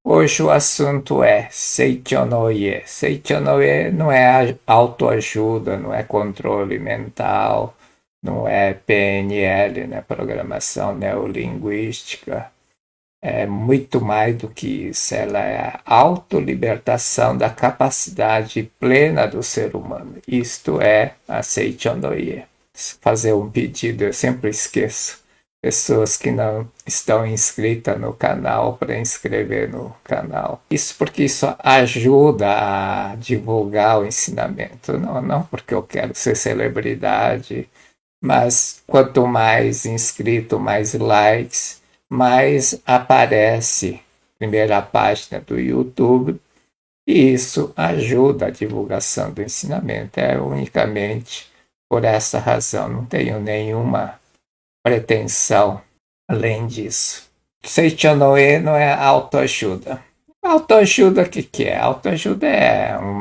Hoje o assunto é Seichonoye. Seichonoye não é autoajuda, não é controle mental, não é PNL, né? Programação neurolinguística. É muito mais do que isso. Ela é a autolibertação da capacidade plena do ser humano. Isto é a Seichonoye. Fazer um pedido, eu sempre esqueço. Pessoas que não estão inscritas no canal para inscrever no canal. Isso porque isso ajuda a divulgar o ensinamento. Não porque eu quero ser celebridade, mas quanto mais inscrito, mais likes, mais aparece primeira página do YouTube e isso ajuda a divulgação do ensinamento. É unicamente por essa razão, não tenho nenhuma pretensão além disso. Seichonoe não é autoajuda. Autoajuda, o que é? Autoajuda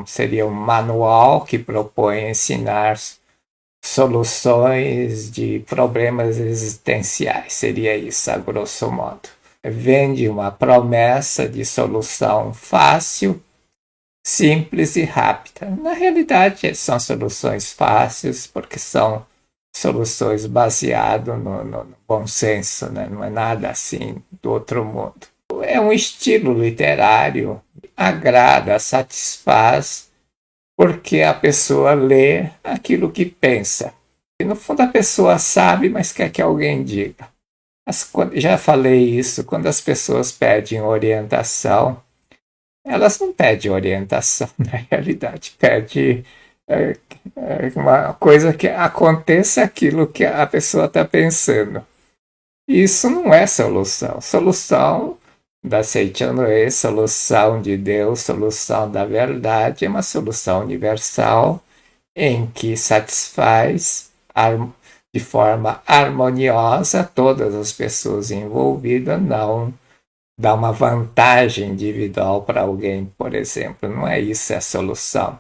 seria um manual que propõe ensinar soluções de problemas existenciais. Seria isso, a grosso modo. Vende uma promessa de solução fácil, simples e rápida. Na realidade, são soluções fáceis porque são soluções baseadas no bom senso, né? Não é nada assim do outro mundo. É um estilo literário, agrada, satisfaz, porque a pessoa lê aquilo que pensa. E no fundo a pessoa sabe, mas quer que alguém diga. Já falei isso, quando as pessoas pedem orientação, elas não pedem orientação, na realidade, pedem é, uma coisa que aconteça aquilo que a pessoa está pensando. Isso não é solução. Solução da Seichonoe, solução de Deus, solução da verdade, é uma solução universal em que satisfaz de forma harmoniosa todas as pessoas envolvidas, não dá uma vantagem individual para alguém, por exemplo. Não é isso a solução.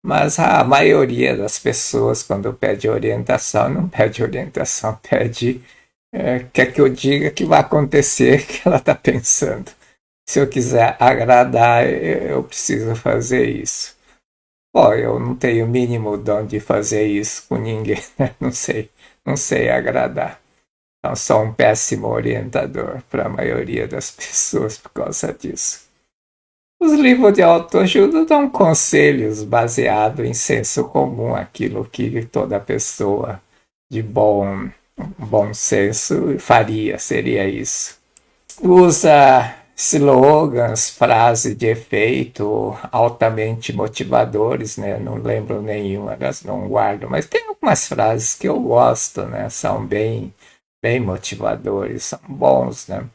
Mas a maioria das pessoas, quando pede orientação, não pede orientação, pede quer que eu diga que vai acontecer que ela está pensando. Se eu quiser agradar, eu preciso fazer isso. Pô, eu não tenho o mínimo dom de fazer isso com ninguém, né? Não sei agradar. Então, sou um péssimo orientador para a maioria das pessoas por causa disso. Os livros de autoajuda dão conselhos baseados em senso comum, aquilo que toda pessoa de bom senso faria, seria isso. Usa slogans, frases de efeito altamente motivadores, né? Não lembro nenhuma, não guardo, mas tem algumas frases que eu gosto, né? São bem motivadores, são bons, né?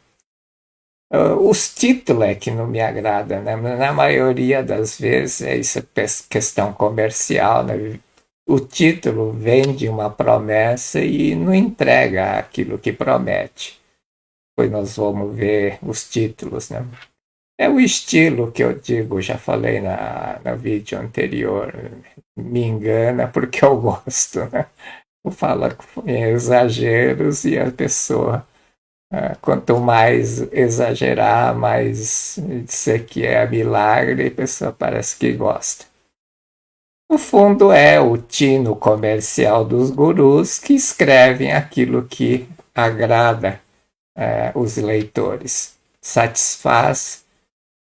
Os títulos é que não me agrada, né? Na maioria das vezes é isso, questão comercial, né? O título vende uma promessa e não entrega aquilo que promete. Depois nós vamos ver os títulos, né? É o estilo que eu digo, já falei no vídeo anterior, me engana porque eu gosto, né? Fala em exageros e a pessoa, quanto mais exagerar, mais dizer que é milagre, a pessoa parece que gosta. No fundo, é o tino comercial dos gurus que escrevem aquilo que agrada os leitores, satisfaz,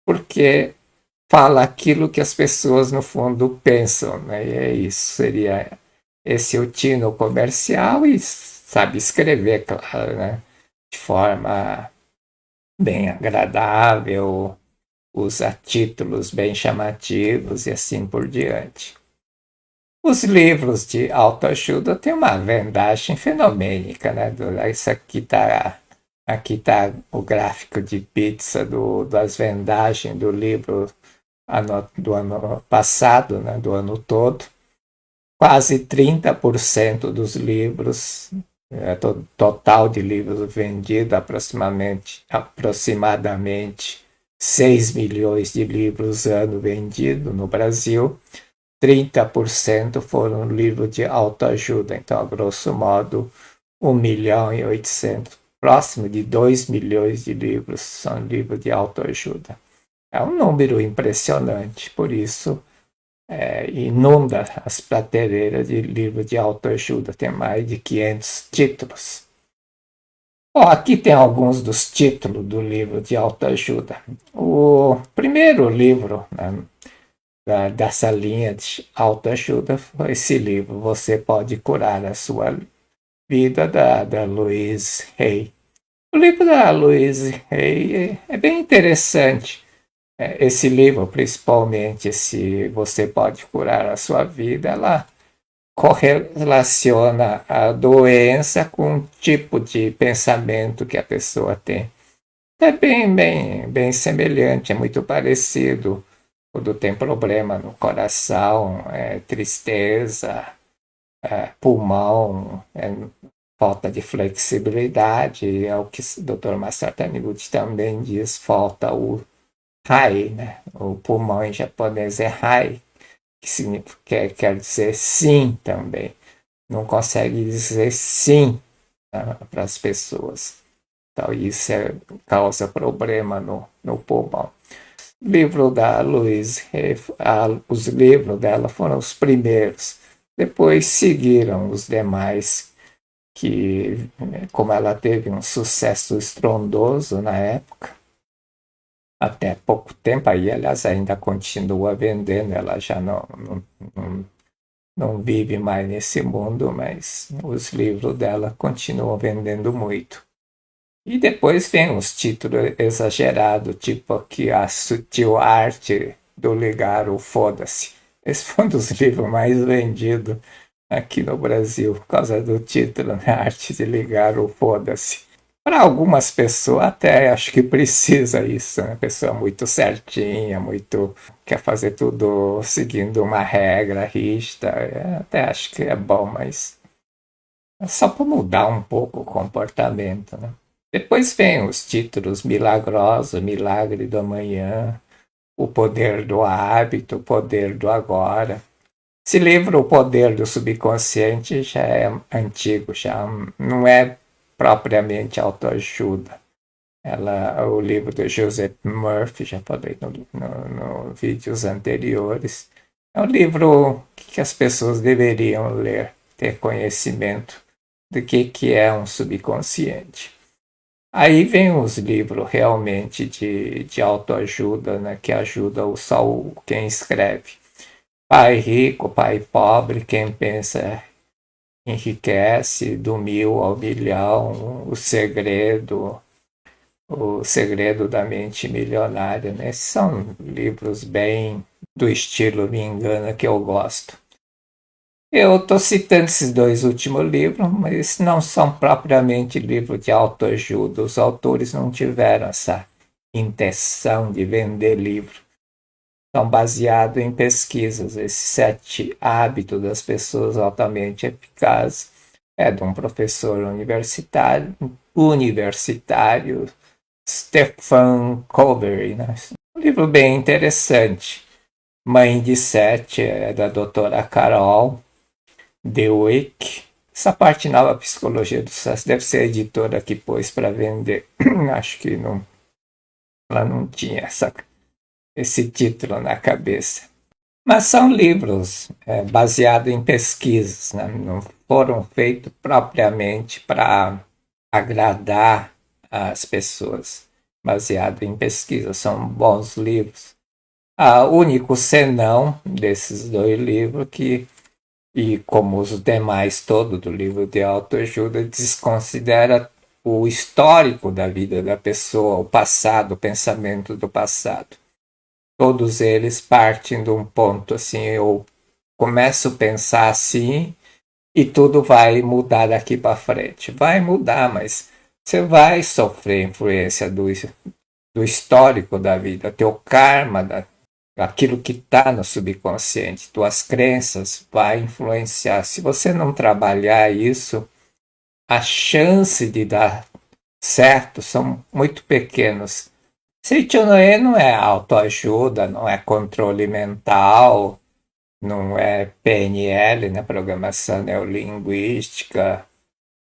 porque fala aquilo que as pessoas no fundo pensam, né? E é isso, seria esse o tino comercial e sabe escrever, claro, né? De forma bem agradável, usa títulos bem chamativos e assim por diante. Os livros de autoajuda têm uma vendagem fenomênica, né? Isso aqui tá o gráfico de pizza das vendagens do livro do ano passado, né? Do ano todo. Quase 30% dos livros, total de livros vendidos, aproximadamente 6 milhões de livros ano vendido no Brasil. 30% foram livros de autoajuda. Então, a grosso modo, 1.800.000, próximo de 2 milhões de livros são livros de autoajuda. É um número impressionante, por isso inunda as prateleiras de livros de autoajuda, tem mais de 500 títulos. Bom, aqui tem alguns dos títulos do livro de autoajuda. O primeiro livro, né, dessa linha de autoajuda foi esse livro, Você Pode Curar a Sua Vida, da Louise Hay. O livro da Louise Hay é bem interessante. Esse livro, principalmente se Você Pode Curar a Sua Vida, ela correlaciona a doença com o tipo de pensamento que a pessoa tem. É bem semelhante, é muito parecido. Quando tem problema no coração, tristeza, pulmão, falta de flexibilidade, é o que o Dr. Masaru Taniguchi também diz, falta o hai, né? O pulmão em japonês é hai, quer dizer sim também. Não consegue dizer sim, né, para as pessoas. Então, isso causa problema no pulmão. Livro da Louise, os livros dela foram os primeiros. Depois seguiram os demais, que, como ela teve um sucesso estrondoso na época, até pouco tempo aí, aliás, ainda continua vendendo, ela já não vive mais nesse mundo, mas os livros dela continuam vendendo muito. E depois vem os títulos exagerados, tipo aqui A Sutil Arte do Ligar o Foda-se. Esse foi um dos livros mais vendidos aqui no Brasil, por causa do título, né? A Arte de Ligar o Foda-se. Para algumas pessoas até acho que precisa isso, né? Pessoa muito certinha, muito quer fazer tudo seguindo uma regra rígida. Até acho que é bom, mas é só para mudar um pouco o comportamento, né? Depois vem os títulos milagrosos, Milagre do Amanhã, O Poder do Hábito, O Poder do Agora. Esse livro, O Poder do Subconsciente, já é antigo, já não é propriamente autoajuda. O livro do Joseph Murphy, já falei no vídeos anteriores. É um livro que as pessoas deveriam ler, ter conhecimento do que é um subconsciente. Aí vem os livros realmente de autoajuda, né, que ajuda quem escreve. Pai Rico, Pai Pobre, quem pensa enriquece, do 1.000 ao 1.000.000, o segredo da mente milionária, né? São livros bem do estilo Me Engana que eu gosto. Eu estou citando esses dois últimos livros, mas não são propriamente livros de autoajuda. Os autores não tiveram essa intenção de vender livro. São baseados em pesquisas. Esses 7 hábitos das pessoas altamente eficazes é de um professor universitário Stephen Covey, né? Um livro bem interessante. Mãe de Sete é da doutora Carol Dweck. Essa parte nova, Psicologia do Sucesso, deve ser a editora que pôs para vender. Acho que não, ela não tinha esse título na cabeça. Mas são livros baseados em pesquisas, né? Não foram feitos propriamente para agradar as pessoas, baseado em pesquisa. São bons livros. O único senão desses 2 livros e como os demais todos do livro de autoajuda, desconsidera o histórico da vida da pessoa, o passado, o pensamento do passado. Todos eles partem de um ponto assim, eu começo a pensar assim e tudo vai mudar daqui para frente. Vai mudar, mas você vai sofrer influência do histórico da vida, teu karma, aquilo que está no subconsciente, tuas crenças vai influenciar. Se você não trabalhar isso, a chance de dar certo são muito pequenas. Seichonoe não é autoajuda, não é controle mental, não é PNL, né, programação neurolinguística,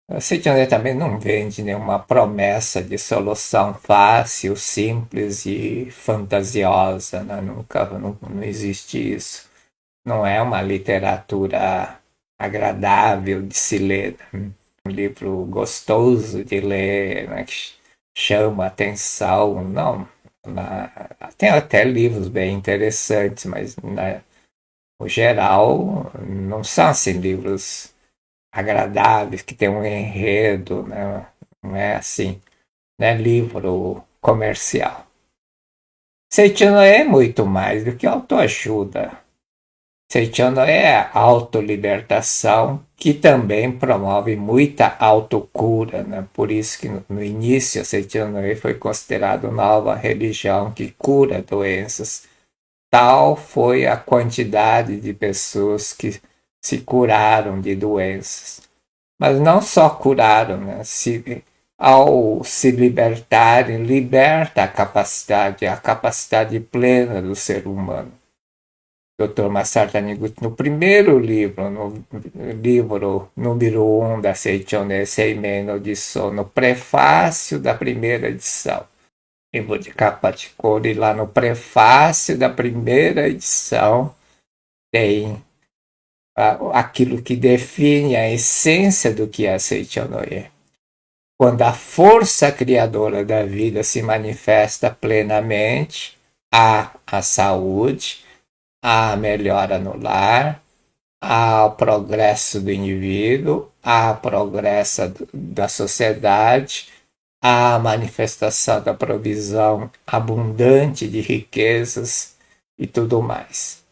A Seitian também não vende nenhuma promessa de solução fácil, simples e fantasiosa, né? Nunca, não existe isso. Não é uma literatura agradável de se ler, né? Um livro gostoso de ler, né? Que chama atenção. Não, tem até livros bem interessantes, mas no geral não são assim livros agradáveis, que tem um enredo, né? Não é assim, não é livro comercial. Seitian é muito mais do que autoajuda. Seitian é autolibertação, que também promove muita autocura, né? Por isso que no início a Seitian foi considerado nova religião que cura doenças. Tal foi a quantidade de pessoas que se curaram de doenças. Mas não só curaram, né? Ao se libertarem, liberta a capacidade plena do ser humano. Dr. Masaru Taniguchi, no primeiro livro, no livro número 1 da Seichonei Seimei no Jisou, no prefácio da primeira edição, livro de capa de couro, e lá no prefácio da primeira edição tem aquilo que define a essência do que é a Seichonei. Quando a força criadora da vida se manifesta plenamente, há a saúde, há a melhora no lar, há o progresso do indivíduo, há o progresso da sociedade, há a manifestação da provisão abundante de riquezas e tudo mais.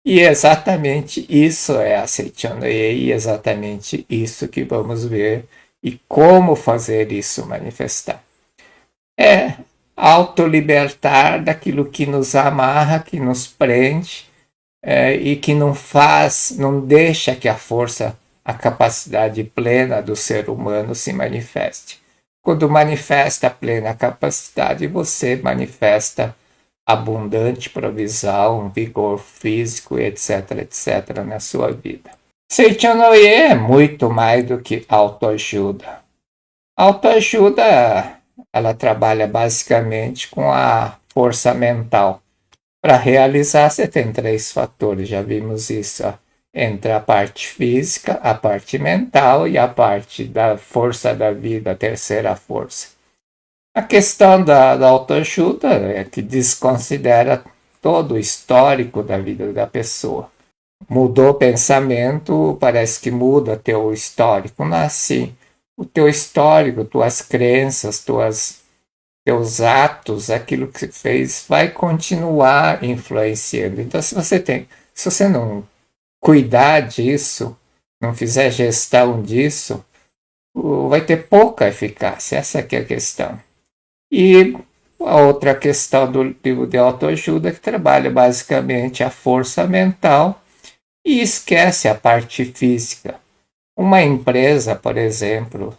E exatamente isso é a Seitian-no-ie, e exatamente isso que vamos ver e como fazer isso manifestar. É autolibertar daquilo que nos amarra, que nos prende, e que não deixa que a força, a capacidade plena do ser humano se manifeste. Quando manifesta a plena capacidade, você manifesta abundante provisão, vigor físico, etc, etc, na sua vida. Seitian-no-ie é muito mais do que autoajuda. Autoajuda, ela trabalha basicamente com a força mental. Para realizar, você tem 3 fatores, já vimos isso, ó, entre a parte física, a parte mental e a parte da força da vida, a terceira força. A questão da autoajuda é que desconsidera todo o histórico da vida da pessoa. Mudou o pensamento, parece que muda teu histórico. Não é assim. O teu histórico, tuas crenças, teus atos, aquilo que você fez, vai continuar influenciando. Então, se você não cuidar disso, não fizer gestão disso, vai ter pouca eficácia. Essa aqui é a questão. E a outra questão do livro de autoajuda, que trabalha basicamente a força mental e esquece a parte física. Uma empresa, por exemplo,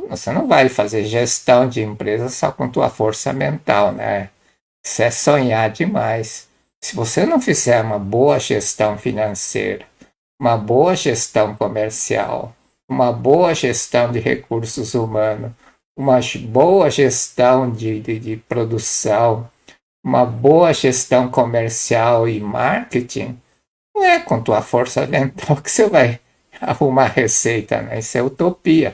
você não vai fazer gestão de empresa só com tua força mental, né? Isso é sonhar demais. Se você não fizer uma boa gestão financeira, uma boa gestão comercial, uma boa gestão de recursos humanos, uma boa gestão de produção, uma boa gestão comercial e marketing, não é com tua força mental que você vai arrumar receita, né? Isso é utopia.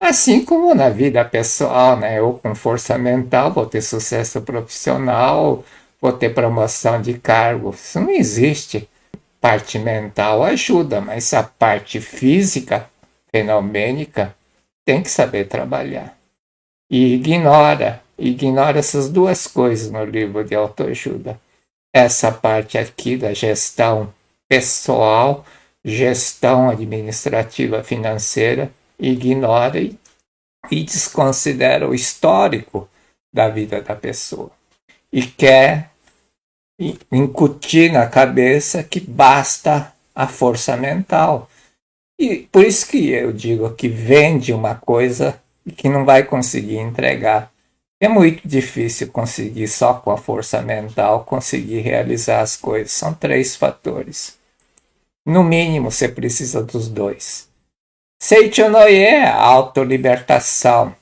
Assim como na vida pessoal, né? Eu com força mental vou ter sucesso profissional, vou ter promoção de cargo. Isso não existe. Parte mental ajuda, mas a parte física, fenomênica, tem que saber trabalhar. E ignora essas duas coisas no livro de autoajuda. Essa parte aqui da gestão pessoal, gestão administrativa financeira, ignora e desconsidera o histórico da vida da pessoa. E quer incutir na cabeça que basta a força mental. E por isso que eu digo que vende uma coisa que não vai conseguir entregar. É muito difícil conseguir só com a força mental conseguir realizar as coisas. São 3 fatores. No mínimo, você precisa dos 2. Seichonoye é autolibertação.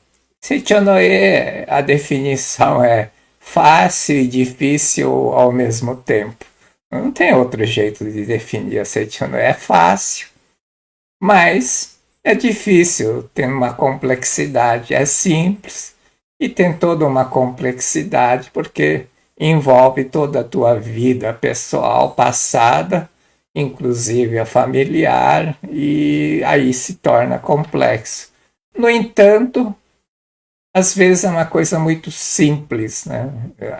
Seichonoye, a definição é fácil e difícil ao mesmo tempo. Não tem outro jeito de definir a Seichonoye. É fácil, mas é difícil, tem uma complexidade. É simples e tem toda uma complexidade porque envolve toda a tua vida pessoal passada, inclusive a familiar, e aí se torna complexo. No entanto, às vezes é uma coisa muito simples, né?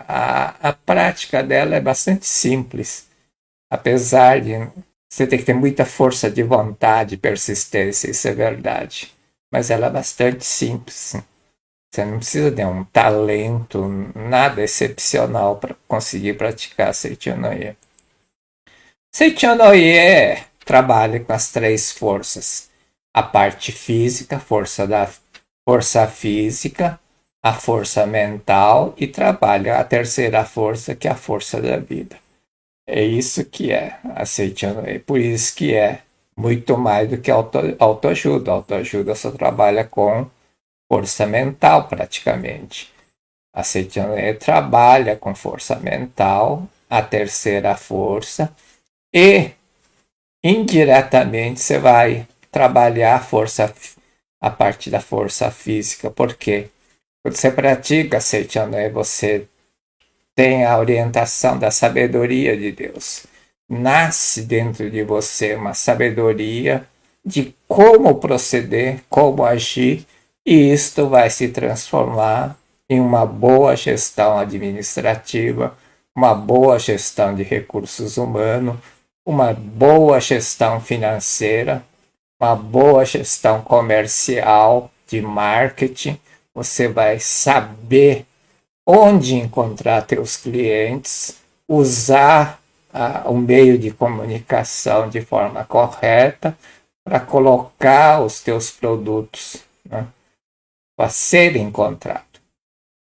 A prática dela é bastante simples, apesar de você ter que ter muita força de vontade, persistência, isso é verdade. Mas ela é bastante simples. Você não precisa de um talento, nada excepcional para conseguir praticar Seichonoye. Seichonoye trabalha com as três forças. A parte física, força física, a força mental e trabalha a terceira força, que é a força da vida. É isso que é a Seichonoye. Por isso que é muito mais do que autoajuda. Autoajuda só trabalha com força mental, praticamente. A Seichonoye trabalha com força mental, a terceira força, e indiretamente você vai trabalhar a parte da força física. Por quê? Quando você pratica Seichonoye, você tem a orientação da sabedoria de Deus. Nasce dentro de você uma sabedoria de como proceder, como agir, e isto vai se transformar em uma boa gestão administrativa, uma boa gestão de recursos humanos, uma boa gestão financeira, uma boa gestão comercial, de marketing. Você vai saber onde encontrar teus clientes, usar o meio de comunicação de forma correta para colocar os teus produtos, né, para serem encontrados.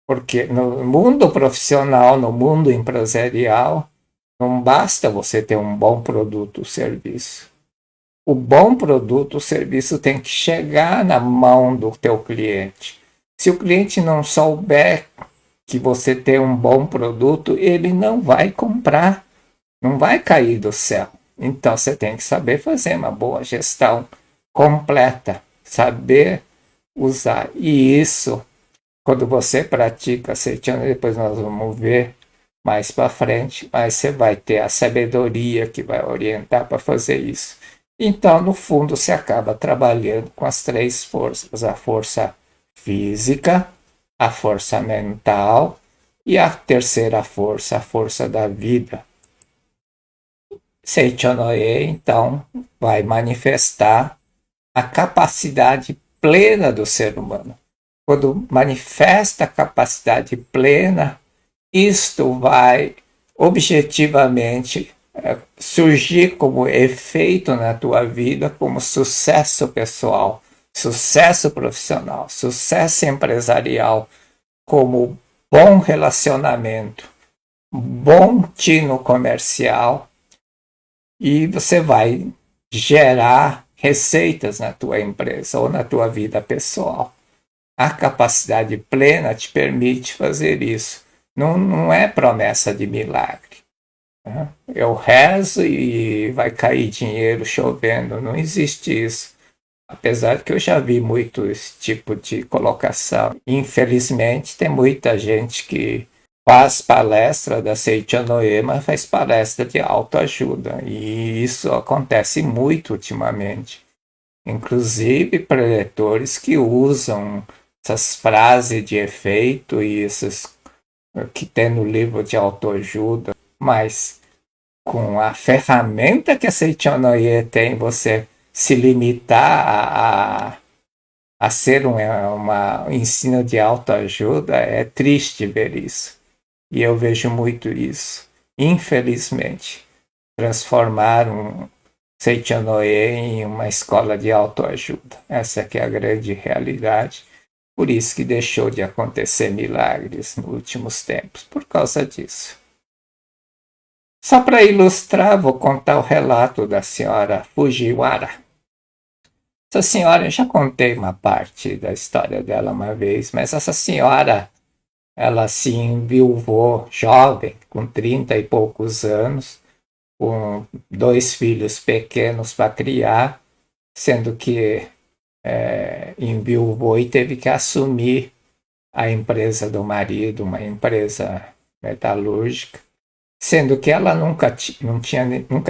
Porque no mundo profissional, no mundo empresarial, não basta você ter um bom produto ou serviço. O bom produto ou serviço tem que chegar na mão do teu cliente. Se o cliente não souber que você tem um bom produto, ele não vai comprar, não vai cair do céu. Então você tem que saber fazer uma boa gestão completa, saber usar. E isso, quando você pratica Seichonoye, depois nós vamos ver mais para frente, mas você vai ter a sabedoria que vai orientar para fazer isso. Então, no fundo, você acaba trabalhando com as três forças: a força física, a força mental e a terceira força, a força da vida. Seichonoye, então, vai manifestar a capacidade plena do ser humano. Quando manifesta a capacidade plena, isto vai objetivamente surgir como efeito na tua vida, como sucesso pessoal, sucesso profissional, sucesso empresarial, como bom relacionamento, bom tino comercial, e você vai gerar receitas na tua empresa ou na tua vida pessoal. A capacidade plena te permite fazer isso. Não é promessa de milagre. Né? Eu rezo e vai cair dinheiro chovendo. Não existe isso. Apesar que eu já vi muito esse tipo de colocação. Infelizmente, tem muita gente que faz palestra da Seichonoye, mas faz palestra de autoajuda. E isso acontece muito ultimamente. Inclusive preletores que usam essas frases de efeito e essas que tem no livro de autoajuda, mas com a ferramenta que a Seichonoye tem, você se limitar a ser um ensino de autoajuda, é triste ver isso. E eu vejo muito isso. Infelizmente, transformar um Seichonoye em uma escola de autoajuda. Essa que é a grande realidade. Por isso que deixou de acontecer milagres nos últimos tempos, por causa disso. Só para ilustrar, vou contar o relato da senhora Fujiwara. Essa senhora, eu já contei uma parte da história dela uma vez, mas essa senhora, ela se enviuvou jovem, com 30 e poucos anos, com dois filhos pequenos para criar, sendo que enviuvou e teve que assumir a empresa do marido, uma empresa metalúrgica, sendo que ela nunca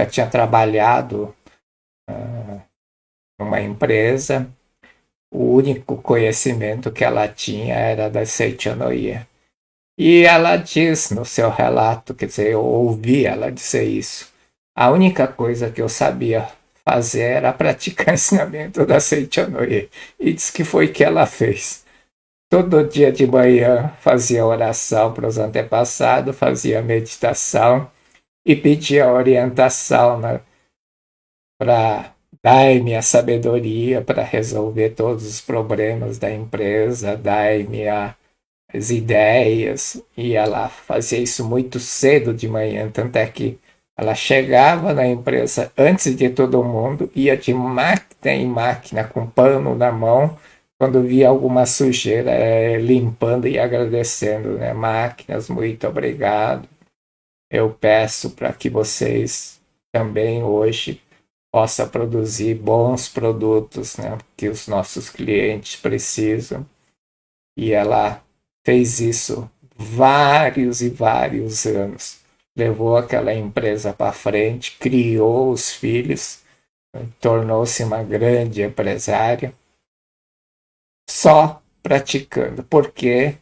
tinha trabalhado numa empresa. O único conhecimento que ela tinha era da Seichonoye. E ela diz no seu relato, quer dizer, eu ouvi ela dizer isso. A única coisa que eu sabia fazer era praticar ensinamento da Seichonoye. E diz que foi que ela fez. Todo dia de manhã fazia oração para os antepassados, fazia meditação e pedia orientação, né, para dar-me a sabedoria para resolver todos os problemas da empresa, dar-me as ideias. E ela fazia isso muito cedo de manhã, tanto é que ela chegava na empresa antes de todo mundo, ia de máquina em máquina com pano na mão, quando via alguma sujeira, limpando e agradecendo, né? Máquinas, muito obrigado. Eu peço para que vocês também hoje possam produzir bons produtos, né? Que os nossos clientes precisam. E ela fez isso vários e vários anos. Levou aquela empresa para frente, criou os filhos, tornou-se uma grande empresária, só praticando, porque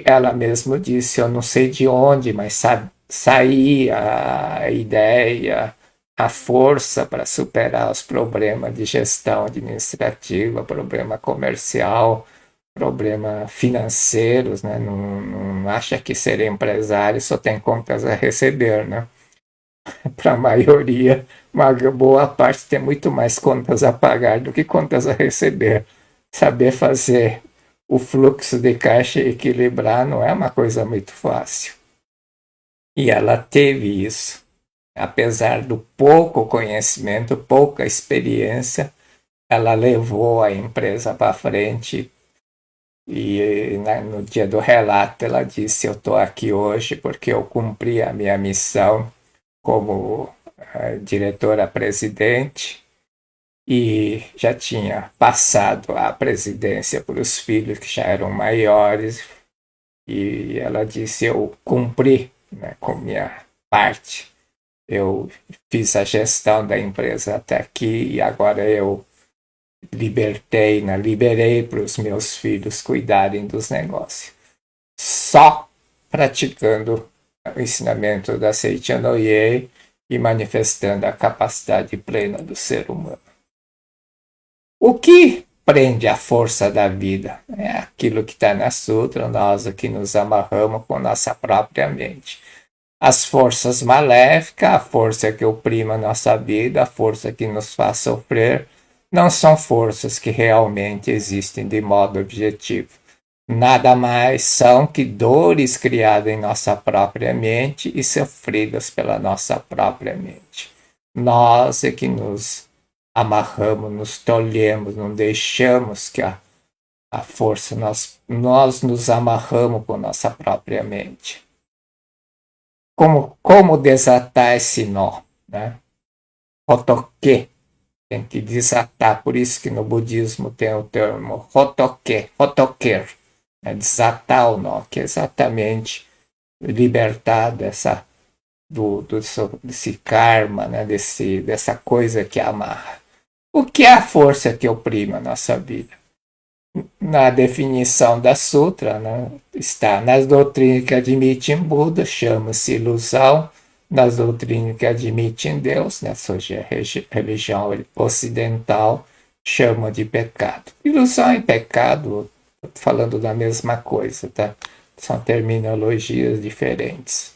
ela mesma disse, eu não sei de onde, mas saía a ideia, a força para superar os problemas de gestão administrativa, problema comercial, problema financeiros, né? Não acha que ser empresário só tem contas a receber, né? Para a maioria, uma boa parte tem muito mais contas a pagar do que contas a receber. Saber fazer o fluxo de caixa equilibrar não é uma coisa muito fácil. E ela teve isso. Apesar do pouco conhecimento, pouca experiência, ela levou a empresa para frente. E no dia do relato ela disse, eu estou aqui hoje porque eu cumpri a minha missão como diretora-presidente e já tinha passado a presidência para os filhos que já eram maiores, e ela disse, eu cumpri, né, com minha parte, eu fiz a gestão da empresa até aqui e agora eu liberei para os meus filhos cuidarem dos negócios. Só praticando o ensinamento da Seiichi Noye e manifestando a capacidade plena do ser humano. O que prende a força da vida? É aquilo que está na Sutra, nós aqui nos amarramos com nossa própria mente. As forças maléficas, a força que oprime a nossa vida, a força que nos faz sofrer, não são forças que realmente existem de modo objetivo. Nada mais são que dores criadas em nossa própria mente e sofridas pela nossa própria mente. Nós é que nos amarramos, nos tolhemos, não deixamos que a força, nós nos amarramos com nossa própria mente. Como desatar esse nó? Né? Hotoke, tem que desatar, por isso que no budismo tem o termo hotoke, hotoker, né? Desatar o nó, que é exatamente libertar desse karma, né? Dessa coisa que amarra. O que é a força que oprime a nossa vida? Na definição da Sutra, né, está nas doutrinas que admitem Buda, chama-se ilusão, nas doutrinas que admitem Deus, né, seja religião ocidental, chama de pecado. Ilusão e pecado, falando da mesma coisa, tá? São terminologias diferentes.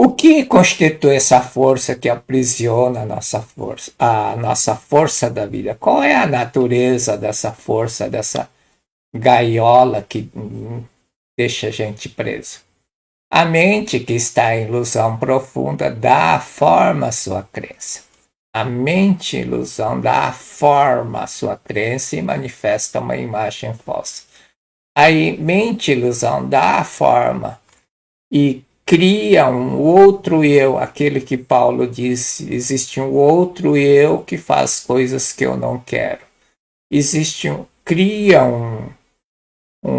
O que constitui essa força que aprisiona a nossa força da vida? Qual é a natureza dessa força, dessa gaiola que deixa a gente preso? A mente que está em ilusão profunda dá forma à sua crença. A mente ilusão dá forma à sua crença e manifesta uma imagem falsa. A mente ilusão dá forma e cria um outro eu, aquele que Paulo disse, existe um outro eu que faz coisas que eu não quero. Cria um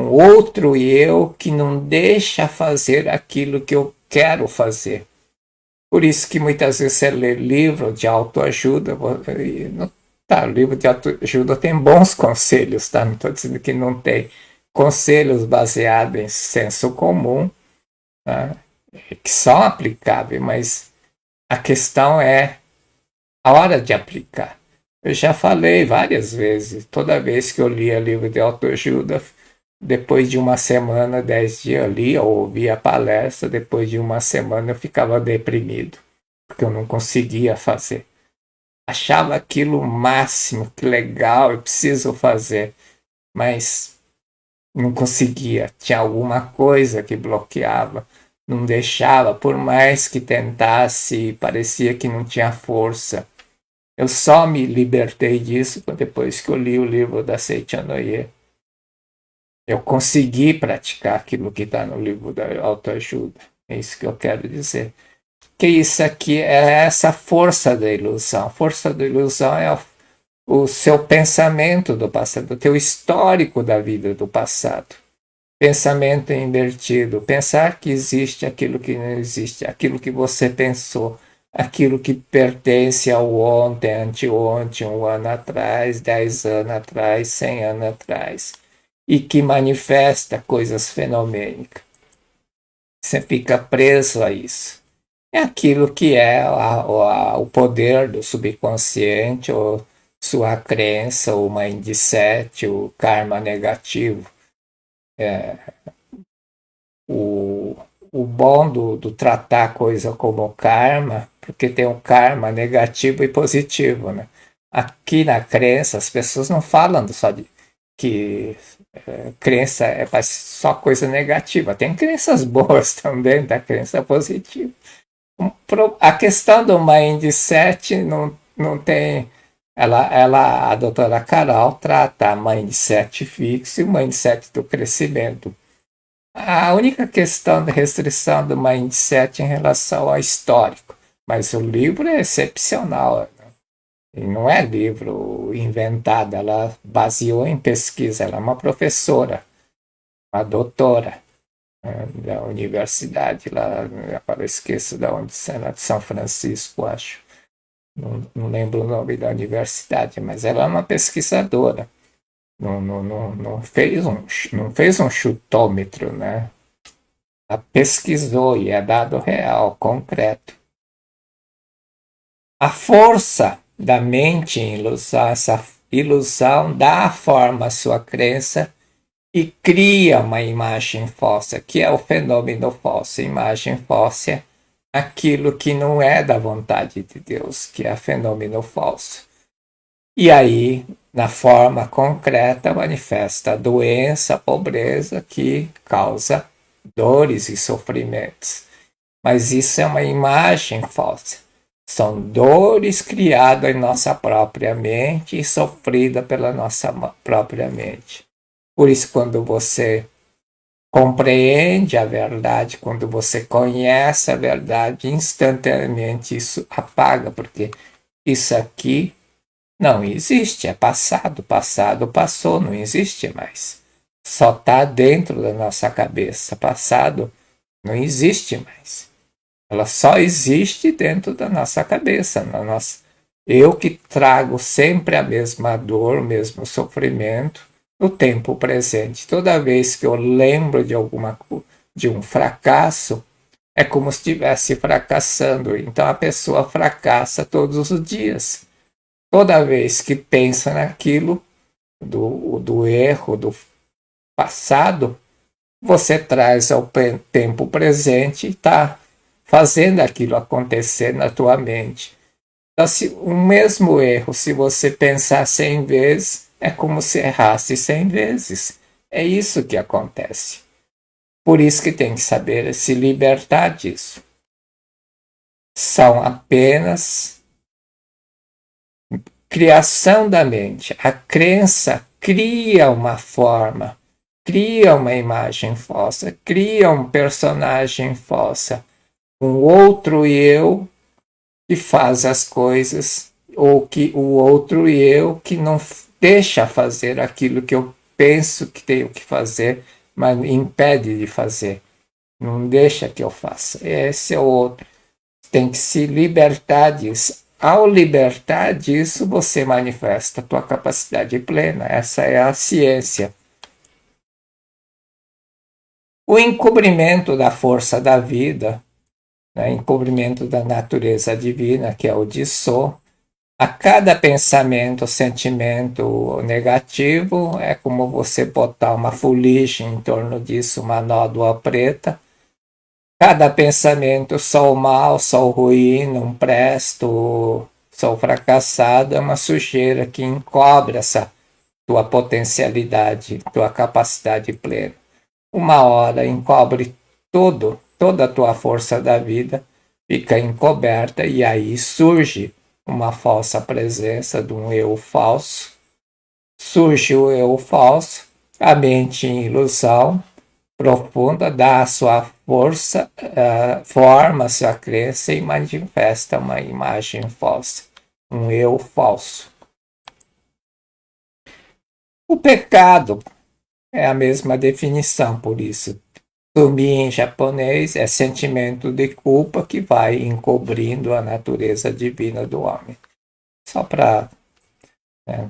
outro eu que não deixa fazer aquilo que eu quero fazer. Por isso que muitas vezes você lê livro de autoajuda, tá, livro de autoajuda tem bons conselhos, tá? Não estou dizendo que não tem conselhos baseados em senso comum, tá? Que são aplicáveis, mas a questão é a hora de aplicar. Eu já falei várias vezes, toda vez que eu lia livro de autoajuda, depois de uma semana, 10 dias eu lia ou ouvia a palestra, depois de uma semana eu ficava deprimido, porque eu não conseguia fazer. Achava aquilo o máximo, que legal, eu preciso fazer, mas não conseguia. Tinha alguma coisa que bloqueava, não deixava, por mais que tentasse, parecia que não tinha força. Eu só me libertei disso depois que eu li o livro da Seiichi Noye. Eu consegui praticar aquilo que está no livro da autoajuda. É isso que eu quero dizer. Que isso aqui é essa força da ilusão. A força da ilusão é o seu pensamento do passado, o teu histórico da vida do passado. Pensamento invertido, pensar que existe aquilo que não existe, aquilo que você pensou, aquilo que pertence ao ontem, anteontem, um ano atrás, 10 anos atrás, 100 anos atrás, e que manifesta coisas fenomênicas. Você fica preso a isso. É aquilo que é o poder do subconsciente, ou sua crença, o mindset, o karma negativo. O, o bom do tratar a coisa como karma, porque tem um karma negativo e positivo, né? Aqui na crença, as pessoas não falam só de que crença é só coisa negativa. Tem crenças boas também, da crença positiva. A questão do mindset não tem. A doutora Carol trata mindset fixo e o mindset do crescimento. A única questão da restrição do mindset em relação ao histórico, mas o livro é excepcional, né? E não é livro inventado, ela baseou em pesquisa, ela é uma professora, uma doutora, né, da universidade lá, agora eu esqueço de onde, de São Francisco, acho. Não lembro o nome da universidade, mas ela é uma pesquisadora. Não fez um chutômetro, né? Ela pesquisou e é dado real, concreto. A força da mente em ilusão, essa ilusão dá forma à sua crença e cria uma imagem falsa, que é o fenômeno falso. Imagem falsa é aquilo que não é da vontade de Deus, que é fenômeno falso. E aí, na forma concreta, manifesta a doença, a pobreza que causa dores e sofrimentos. Mas isso é uma imagem falsa. São dores criadas em nossa própria mente e sofridas pela nossa própria mente. Por isso, quando você compreende a verdade, quando você conhece a verdade, instantaneamente isso apaga, porque isso aqui não existe, é passado, passado passou, não existe mais. Só está dentro da nossa cabeça. Passado não existe mais. Ela só existe dentro da nossa cabeça, na nossa. Eu que trago sempre a mesma dor, o mesmo sofrimento no tempo presente. Toda vez que eu lembro de um fracasso, é como se estivesse fracassando. Então a pessoa fracassa todos os dias. Toda vez que pensa naquilo, do erro, do passado, você traz ao tempo presente e está fazendo aquilo acontecer na tua mente. Então, se o mesmo erro, se você pensar 100 vezes, é como se errasse 100 vezes. É isso que acontece. Por isso que tem que saber se libertar disso. São apenas criação da mente. A crença cria uma forma, cria uma imagem falsa, cria um personagem falsa, um outro eu que faz as coisas, ou que o outro eu que não deixa fazer aquilo que eu penso que tenho que fazer, mas impede de fazer, não deixa que eu faça. Esse é o outro. Tem que se libertar disso. Ao libertar disso, você manifesta a tua capacidade plena. Essa é a ciência. O encobrimento da força da vida, né, encobrimento da natureza divina, que é o Dissô. A cada pensamento, sentimento negativo, é como você botar uma fuligem em torno disso, uma nódoa preta. Cada pensamento, sou mal, sou ruim, não presto, sou fracassado, é uma sujeira que encobre essa tua potencialidade, tua capacidade plena. Uma hora encobre toda a tua força da vida, fica encoberta e aí surge uma falsa presença de um eu falso. Surge o eu falso, a mente em ilusão profunda dá a sua força, forma a sua crença e manifesta uma imagem falsa, um eu falso. O pecado é a mesma definição, por isso. Sumi em japonês é sentimento de culpa que vai encobrindo a natureza divina do homem. Só para, né,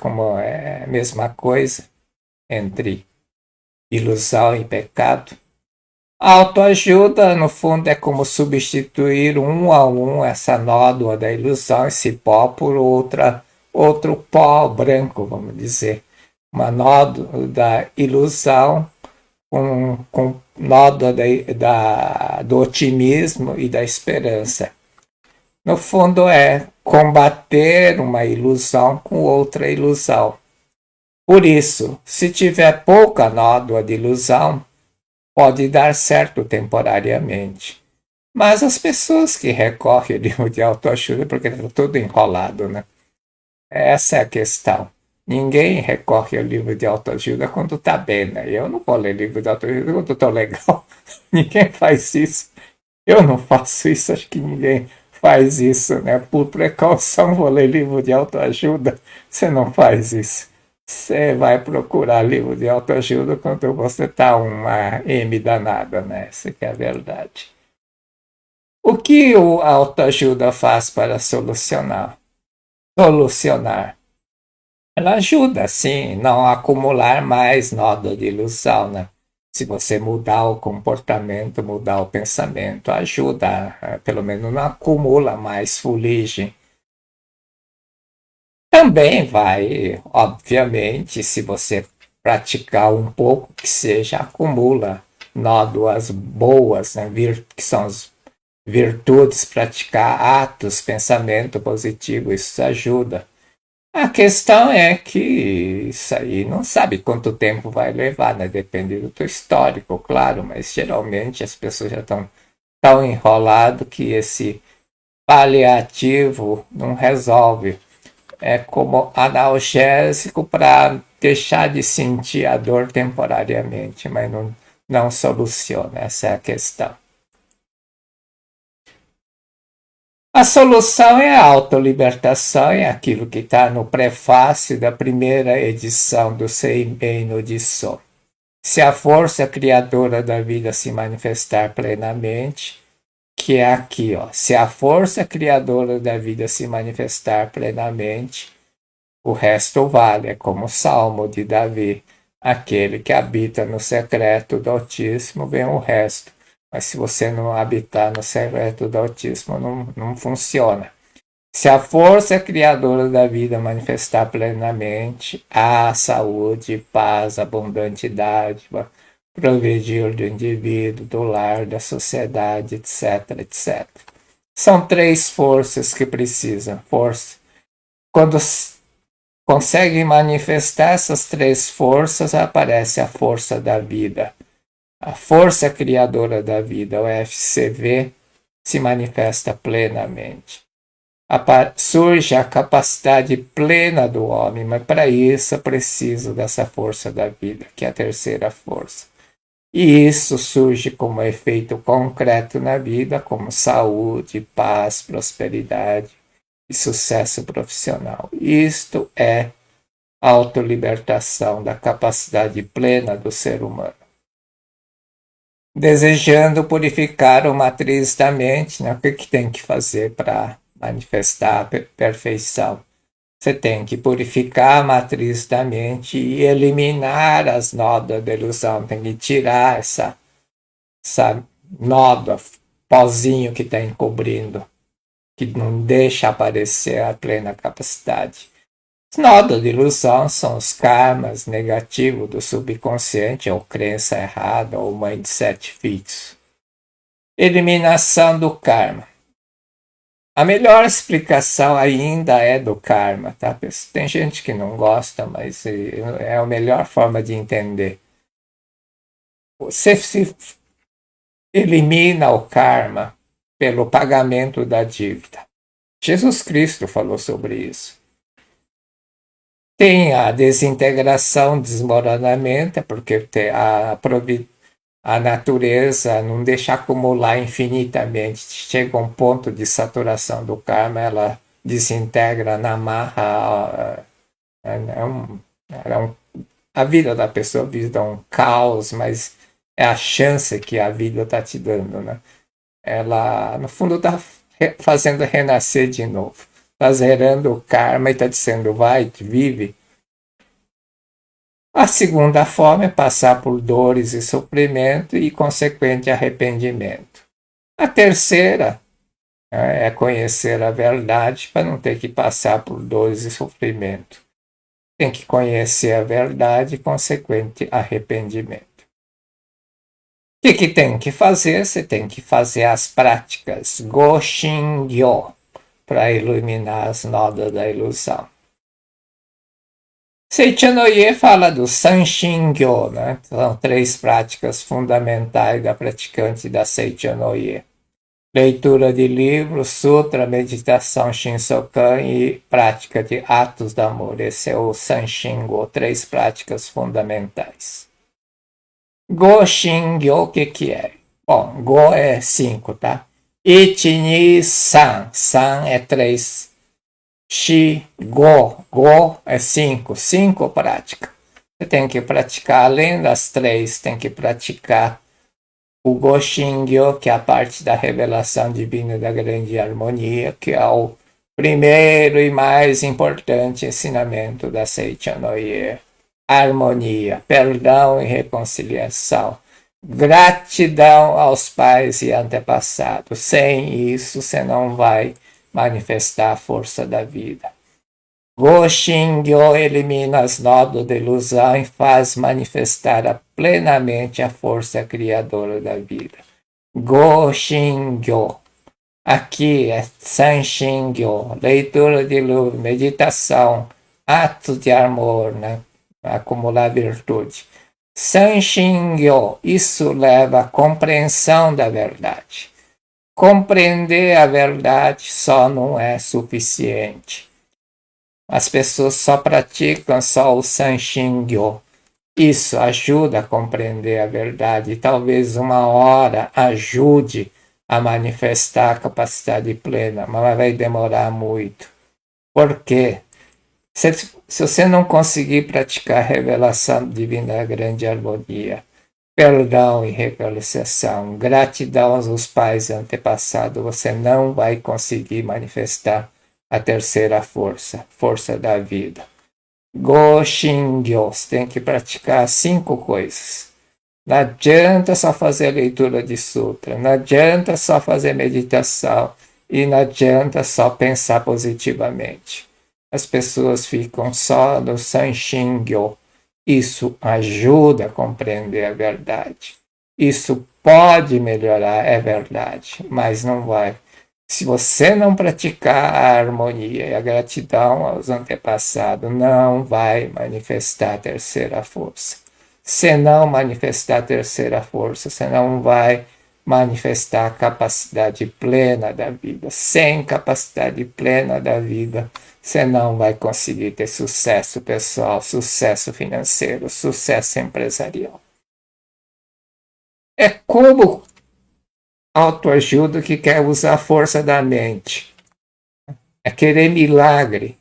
como é a mesma coisa entre ilusão e pecado. A autoajuda, no fundo, é como substituir um a um essa nódoa da ilusão, esse pó, por outro pó branco, vamos dizer. Uma nódoa da ilusão com nódoa do otimismo e da esperança. No fundo, é combater uma ilusão com outra ilusão. Por isso, se tiver pouca nódoa de ilusão, pode dar certo temporariamente. Mas as pessoas que recorrem ao livro de autoajuda, porque está tudo enrolado, né? Essa é a questão. Ninguém recorre ao livro de autoajuda quando está bem, né? Eu não vou ler livro de autoajuda quando estou legal. Ninguém faz isso. Eu não faço isso, acho que ninguém faz isso, né? Por precaução, vou ler livro de autoajuda. Você não faz isso. Você vai procurar livro de autoajuda quando você está uma M danada, né? Essa que é a verdade. O que a autoajuda faz para solucionar? Ela ajuda, sim, não a acumular mais nódoa de ilusão, né? Se você mudar o comportamento, mudar o pensamento, ajuda, pelo menos não acumula mais fuligem. Também vai, obviamente, se você praticar um pouco, que seja, acumula nódoas boas, né? Que são as virtudes, praticar atos, pensamento positivo, isso ajuda. A questão é que isso aí não sabe quanto tempo vai levar, né? Depende do teu histórico, claro, mas geralmente as pessoas já estão tão enrolado que esse paliativo não resolve. É como analgésico para deixar de sentir a dor temporariamente, mas não soluciona, essa é a questão. A solução é a autolibertação, é aquilo que está no prefácio da primeira edição do Seimeino de So. Se a força criadora da vida se manifestar plenamente, que é aqui, ó, se a força criadora da vida se manifestar plenamente, o resto vale, é como o Salmo de Davi, aquele que habita no secreto do Altíssimo, vem o resto. Mas se você não habitar no secreto do Altíssimo, não funciona. Se a força criadora da vida manifestar plenamente, há saúde, paz, abundante dádiva, progredir do indivíduo, do lar, da sociedade, etc, etc. São três forças que precisam. Força. Quando conseguem manifestar essas três forças, aparece a força da vida. A força criadora da vida, o FCV, se manifesta plenamente. surge a capacidade plena do homem, mas para isso eu preciso dessa força da vida, que é a terceira força. E isso surge como efeito concreto na vida, como saúde, paz, prosperidade e sucesso profissional. Isto é autolibertação da capacidade plena do ser humano. Desejando purificar a matriz da mente, né? O que tem que fazer para manifestar a perfeição? Você tem que purificar a matriz da mente e eliminar as nódoas da ilusão. Tem que tirar essa nódoa, pozinho que está encobrindo, que não deixa aparecer a plena capacidade. As nódoas de ilusão são os karmas negativos do subconsciente, ou crença errada, ou mindset fixo. Eliminação do karma. A melhor explicação ainda é do karma, tá? Tem gente que não gosta, mas é a melhor forma de entender. Você se elimina o karma pelo pagamento da dívida. Jesus Cristo falou sobre isso. Tem a desintegração, desmoronamento, porque a natureza não deixa acumular infinitamente. Chega um ponto de saturação do karma, ela desintegra na marra. A vida da pessoa vira um caos, mas é a chance que a vida está te dando, né? Ela, no fundo, está fazendo renascer de novo. Está zerando o karma e está dizendo, vai, vive. A segunda forma é passar por dores e sofrimento e consequente arrependimento. A terceira é conhecer a verdade para não ter que passar por dores e sofrimento. Tem que conhecer a verdade e consequente arrependimento. O que tem que fazer? Você tem que fazer as práticas Go-Shin-Gyo para iluminar as nódoas da ilusão. Seichanoye fala do Sanshin-Gyo, né? São 3 práticas fundamentais da praticante da Seichanoye. Leitura de livros, sutra, meditação Shinsokan e prática de atos de amor. Esse é o Sanshin-Gyo, 3 práticas fundamentais. Go-Shin-Gyo, o que é? Bom, Go é 5, tá? Ichi, ni, san. San é 3. Shi, Go. Go é 5. 5 práticas. Você tem que praticar, além das 3, tem que praticar o Go-Shin-Gyo, que é a parte da revelação divina da grande harmonia, que é o primeiro e mais importante ensinamento da Seichanoye. Harmonia, perdão e reconciliação. Gratidão aos pais e antepassados. Sem isso, você não vai manifestar a força da vida. Go-Shin-Gyo elimina as nódoas da ilusão e faz manifestar plenamente a força criadora da vida. Go-Shin-Gyo. Aqui é Sanshin-Gyo, leitura de luz, meditação, atos de amor, né? Acumular virtude. Sanshin-Gyo, isso leva à compreensão da verdade. Compreender a verdade só não é suficiente. As pessoas só praticam só o Sanshin-Gyo. Isso ajuda a compreender a verdade e talvez uma hora ajude a manifestar a capacidade plena, mas vai demorar muito. Por quê? Se você não conseguir praticar a revelação divina da grande harmonia, perdão e reconciliação, gratidão aos pais antepassados, você não vai conseguir manifestar a terceira força, força da vida. Go-Shin-Gyo, você tem que praticar 5 coisas. Não adianta só fazer leitura de sutra, não adianta só fazer meditação e não adianta só pensar positivamente. As pessoas ficam só no Sanshin-Gyo. Isso ajuda a compreender a verdade. Isso pode melhorar, é verdade, mas não vai. Se você não praticar a harmonia e a gratidão aos antepassados, não vai manifestar a terceira força. Se não manifestar a terceira força, você não vai manifestar a capacidade plena da vida. Sem capacidade plena da vida, você não vai conseguir ter sucesso pessoal, sucesso financeiro, sucesso empresarial. É como autoajuda que quer usar a força da mente. É querer milagre.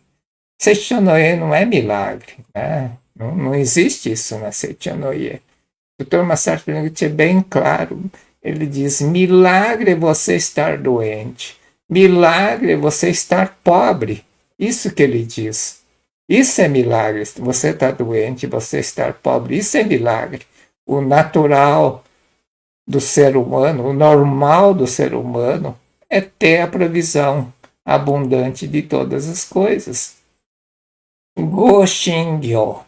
Seichonoye não é milagre, né? Não existe isso na Seichonoye. O Dr. Masaru Taniguchi é bem claro. Ele diz: milagre é você estar doente. Milagre é você estar pobre. Isso que ele diz. Isso é milagre. Você está doente, você estar pobre. Isso é milagre. O natural do ser humano, o normal do ser humano, é ter a provisão abundante de todas as coisas. Go-Shingyo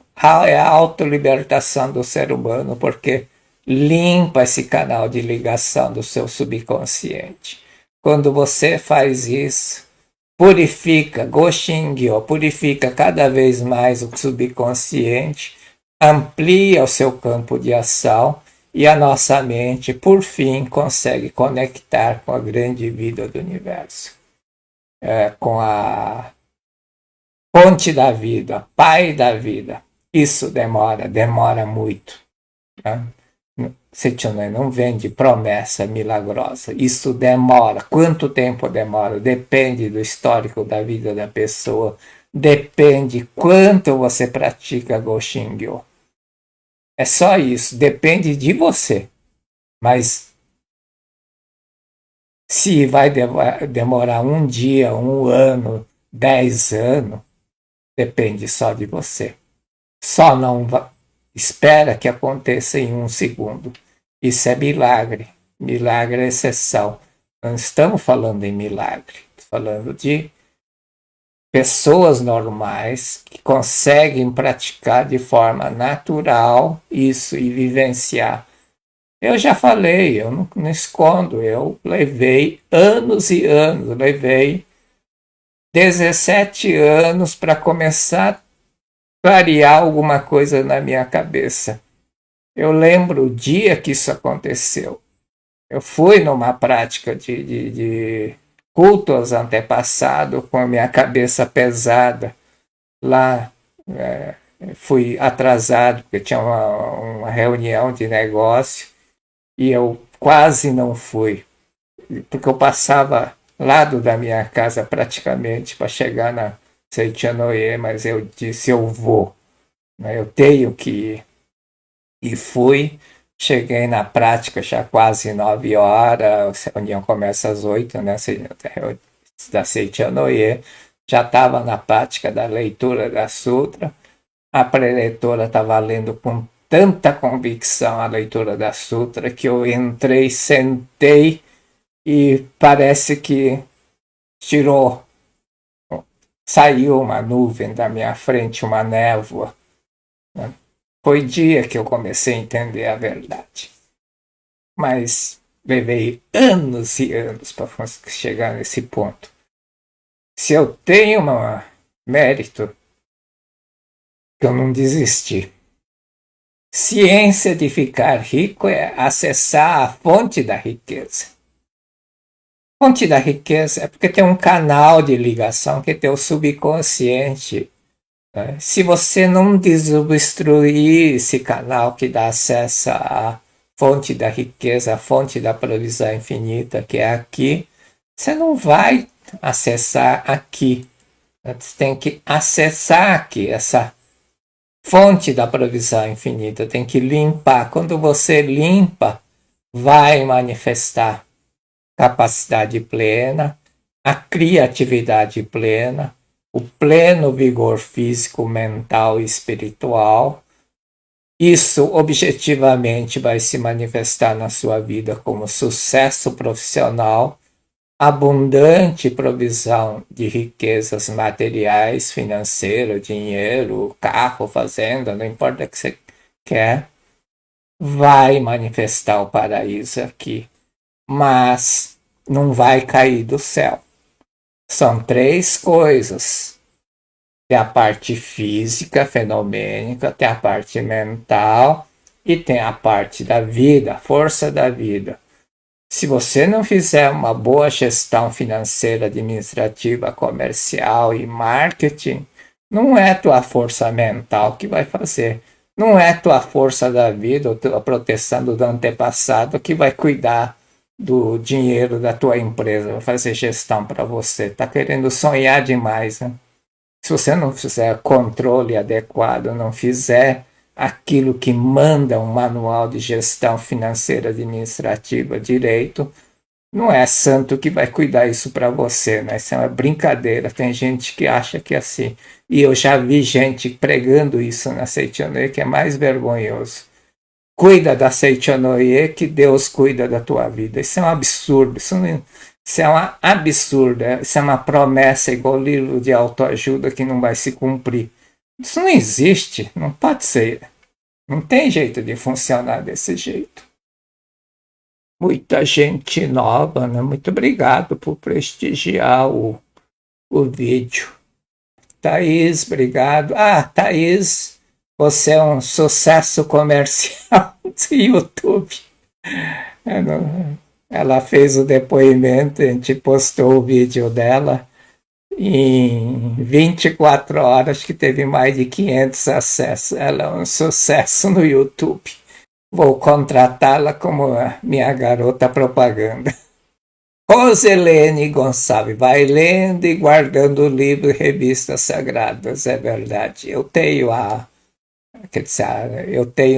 é a autolibertação do ser humano, porque limpa esse canal de ligação do seu subconsciente. Quando você faz isso, purifica, Go-Shingyo, purifica cada vez mais o subconsciente, amplia o seu campo de ação e a nossa mente, por fim, consegue conectar com a grande vida do universo, com a fonte da vida, pai da vida. Isso demora muito. Né? Seichonoye não vem de promessa milagrosa. Isso demora. Quanto tempo demora? Depende do histórico da vida da pessoa. Depende quanto você pratica Go-Shingyo. É só isso. Depende de você. Mas se vai demorar um dia, um ano, 10 anos, depende só de você. Só não espera que aconteça em um segundo. Isso é milagre. Milagre é exceção. Não estamos falando em milagre. Estamos falando de pessoas normais que conseguem praticar de forma natural isso e vivenciar. Eu já falei, eu não escondo, eu levei anos e anos, levei 17 anos para começar a clarear alguma coisa na minha cabeça. Eu lembro o dia que isso aconteceu. Eu fui numa prática de culto aos antepassados com a minha cabeça pesada. Lá fui atrasado, porque tinha uma reunião de negócio e eu quase não fui, porque eu passava lado da minha casa praticamente para chegar na Seichonoye, mas eu disse: eu vou, né? Eu tenho que ir. E fui. Cheguei na prática já quase 9 horas, a reunião começa às 8, né, da Seichonoye. Já estava na prática da leitura da sutra. A preletora estava lendo com tanta convicção a leitura da sutra que eu entrei, sentei e parece que saiu uma nuvem da minha frente, uma névoa. Né? Foi dia que eu comecei a entender a verdade. Mas levei anos e anos para chegar nesse ponto. Se eu tenho um mérito, que eu não desisti. Ciência de ficar rico é acessar a fonte da riqueza. Fonte da riqueza é porque tem um canal de ligação que é teu subconsciente. Né? Se você não desobstruir esse canal que dá acesso à fonte da riqueza, a fonte da provisão infinita, que é aqui, você não vai acessar aqui. Você tem que acessar aqui essa fonte da provisão infinita, tem que limpar. Quando você limpa, vai manifestar capacidade plena, a criatividade plena, o pleno vigor físico, mental e espiritual. Isso objetivamente vai se manifestar na sua vida como sucesso profissional, abundante provisão de riquezas materiais, financeiro, dinheiro, carro, fazenda, não importa o que você quer, vai manifestar o paraíso aqui, mas não vai cair do céu. São 3 coisas. Tem a parte física, fenomênica, tem a parte mental e tem a parte da vida, a força da vida. Se você não fizer uma boa gestão financeira, administrativa, comercial e marketing, não é tua força mental que vai fazer. Não é tua força da vida ou tua proteção do antepassado que vai cuidar do dinheiro da tua empresa, vai fazer gestão para você. Tá querendo sonhar demais, né? Se você não fizer controle adequado, não fizer aquilo que manda um manual de gestão financeira administrativa direito, não é santo que vai cuidar isso para você, né? Isso é uma brincadeira. Tem gente que acha que é assim. E eu já vi gente pregando isso na Seichonoye, que é mais vergonhoso. Cuida da Seichonoye que Deus cuida da tua vida. Isso é um absurdo. Isso é um absurdo. Isso é uma promessa igual livro de autoajuda que não vai se cumprir. Isso não existe. Não pode ser. Não tem jeito de funcionar desse jeito. Muita gente nova, né? Muito obrigado por prestigiar o vídeo. Thaís, obrigado. Ah, Thaís, você é um sucesso comercial do YouTube. Ela fez o depoimento, a gente postou o vídeo dela. Em 24 horas que teve mais de 500 acessos. Ela é um sucesso no YouTube. Vou contratá-la como a minha garota propaganda. Roselene Gonçalves, vai lendo e guardando o livro e revistas sagradas, é verdade. Eu tenho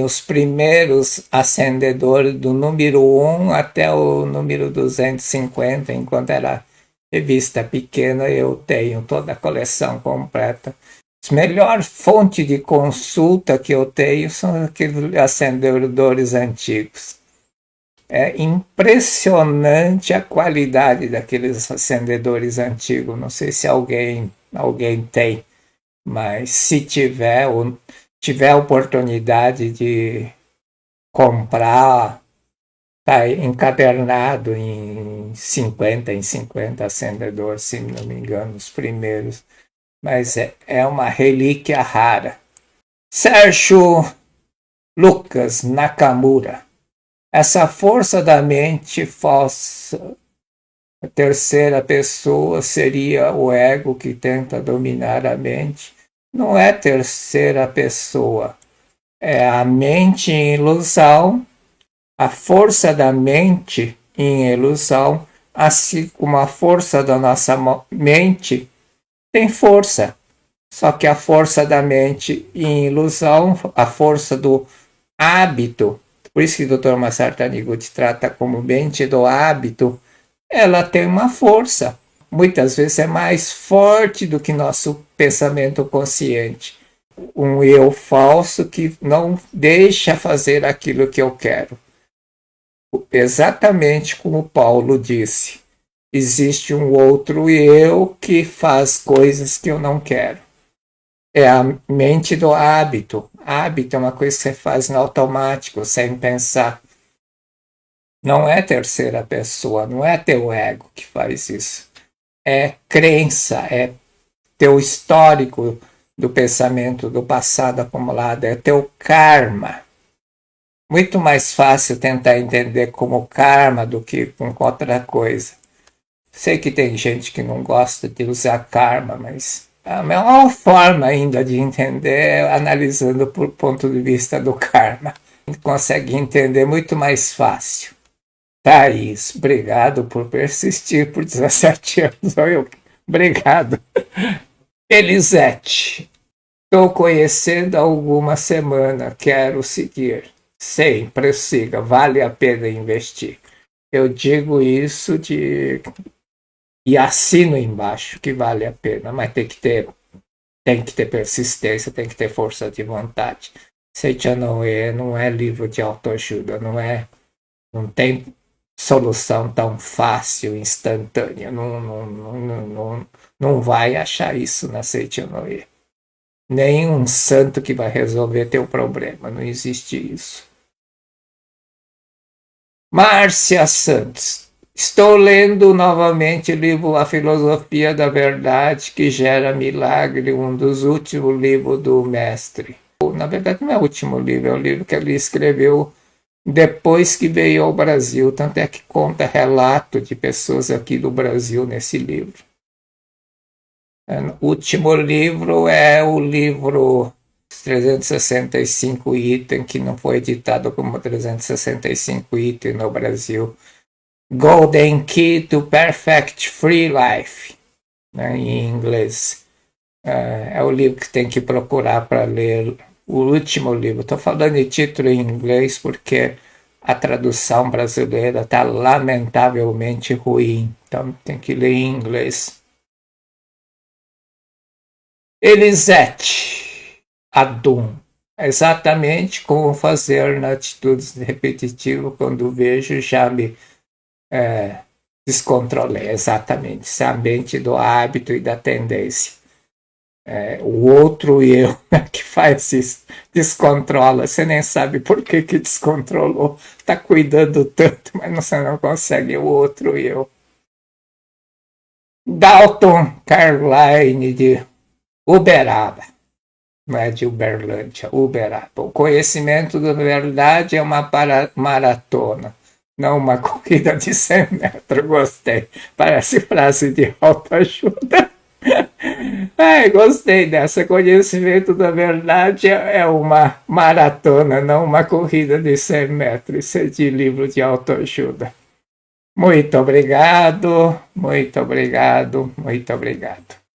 os primeiros acendedores do número 1 até o número 250, enquanto era revista pequena, eu tenho toda a coleção completa. A melhor fonte de consulta que eu tenho são aqueles acendedores antigos. É impressionante a qualidade daqueles acendedores antigos. Não sei se alguém tem, mas se tiver a oportunidade de comprar, está encadernado em 50 acendedores, se não me engano, os primeiros. Mas é uma relíquia rara. Sérgio Lucas Nakamura. Essa força da mente falsa, a terceira pessoa, seria o ego que tenta dominar a mente. Não é terceira pessoa, é a mente em ilusão, a força da mente em ilusão, assim como a força da nossa mente tem força. Só que a força da mente em ilusão, a força do hábito, por isso que o Dr. Masaru Taniguchi trata como mente do hábito, ela tem uma força. Muitas vezes é mais forte do que nosso pensamento consciente. Um eu falso que não deixa fazer aquilo que eu quero. Exatamente como Paulo disse. Existe um outro eu que faz coisas que eu não quero. É a mente do hábito. Hábito é uma coisa que você faz no automático, sem pensar. Não é terceira pessoa, não é teu ego que faz isso. É crença, é teu histórico do pensamento do passado acumulado, é teu karma. Muito mais fácil tentar entender como karma do que com outra coisa. Sei que tem gente que não gosta de usar karma, mas a melhor forma ainda de entender é analisando por ponto de vista do karma. A gente consegue entender muito mais fácil. Thaís, obrigado por persistir por 17 anos. Obrigado. Elisete, estou conhecendo há alguma semana, quero seguir. Sempre siga, vale a pena investir. Eu digo isso e assino embaixo que vale a pena, mas tem que ter persistência, tem que ter força de vontade. Seichonoye não é livro de autoajuda, não tem solução tão fácil, instantânea. Não vai achar isso na Seichonoye. Nem um santo que vai resolver teu problema, não existe isso. Márcia Santos. Estou lendo novamente o livro A Filosofia da Verdade que Gera Milagre, um dos últimos livros do mestre. Na verdade, não é o último livro, é o livro que ele escreveu depois que veio ao Brasil. Tanto é que conta relato de pessoas aqui do Brasil nesse livro. O último livro é o livro 365 itens, que não foi editado como 365 itens no Brasil. Golden Key to Perfect Free Life, né, em inglês. É o livro que tem que procurar para ler, o último livro. Estou falando de título em inglês porque a tradução brasileira está lamentavelmente ruim, então tem que ler em inglês. Elisete Adum. Exatamente como fazer na atitudes repetitivas quando vejo já me descontrolei. Exatamente. Esse ambiente do hábito e da tendência. O outro eu que faz isso, descontrola. Você nem sabe por que descontrolou. Está cuidando tanto, mas você não consegue. O outro eu. Dalton Carline de Uberaba. Não é de Uberlândia, Uberaba. O conhecimento da verdade é uma maratona, não uma corrida de 100 metros. Gostei. Parece frase de autoajuda. Ai, gostei dessa. Conhecimento da verdade é uma maratona, não uma corrida de 100 metros. Isso é de livro de autoajuda. Muito obrigado, muito obrigado, muito obrigado.